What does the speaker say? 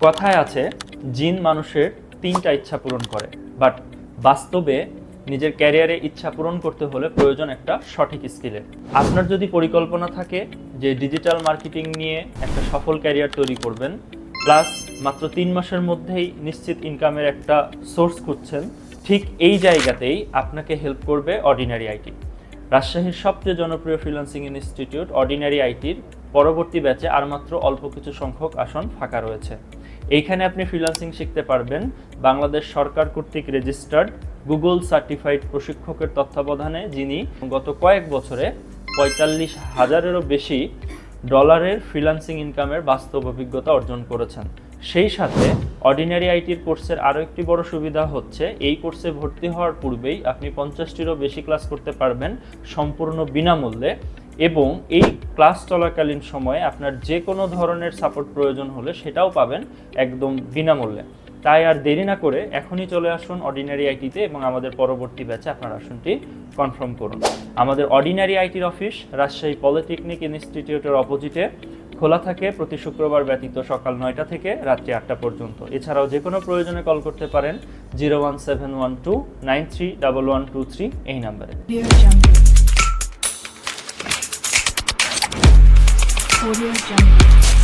কথায় আছে জিন মানুষের 3টা ইচ্ছা পূরণ করে, বাট বাস্তবে নিজের ক্যারিয়ারে ইচ্ছা পূরণ করতে হলে প্রয়োজন একটা সঠিক স্কিলের। আপনার যদি পরিকল্পনা থাকে যে ডিজিটাল মার্কেটিং নিয়ে একটা সফল ক্যারিয়ার তৈরি করবেন, প্লাস মাত্র 3 মাসের মধ্যেই নিশ্চিত ইনকামের একটা সোর্স খুঁজছেন, ঠিক এই জায়গাতেই আপনাকে হেল্প করবে অর্ডিনারি আইটি। রাজশাহীর সবচেয়ে জনপ্রিয় ফ্রিল্যান্সিং ইনস্টিটিউট অর্ডিনারি আইটির পরবর্তী ব্যাচে আর মাত্র অল্প কিছু সংখ্যক আসন ফাঁকা রয়েছে। এইখানে আপনি ফ্রিল্যান্সিং শিখতে পারবেন বাংলাদেশ সরকার কর্তৃক রেজিস্টার্ড গুগল সার্টিফাইড প্রশিক্ষকের তত্ত্বাবধানে, যিনি গত কয়েক বছরে 45,000-এরও বেশি ডলারের ফ্রিল্যান্সিং ইনকামের বাস্তব অভিজ্ঞতা অর্জন করেছেন। সেই সাথে অর্ডিনারি আইটির কোর্সের আরও একটি বড় সুবিধা হচ্ছে, এই কোর্সে ভর্তি হওয়ার পূর্বেই আপনি 50টিরও বেশি ক্লাস করতে পারবেন সম্পূর্ণ বিনামূল্যে, এবং এই ক্লাস চলাকালীন সময়ে আপনার যে কোনো ধরনের সাপোর্ট প্রয়োজন হলে সেটাও পাবেন একদম বিনামূল্যে। তাই আর দেরি না করে এখনই চলে আসুন অর্ডিনারি আইটিতে এবং আমাদের পরবর্তী ব্যাচে আপনার আসনটি কনফার্ম করুন। আমাদের অর্ডিনারি আইটির অফিস রাজশাহী পলিটেকনিক ইনস্টিটিউটের অপোজিটে খোলা থাকে প্রতি শুক্রবার ব্যতীত সকাল 9টা থেকে রাত্রি 8টা পর্যন্ত। এছাড়াও যে কোনো প্রয়োজনে কল করতে পারেন 01712931123 এই নাম্বারে। Audio Jungle.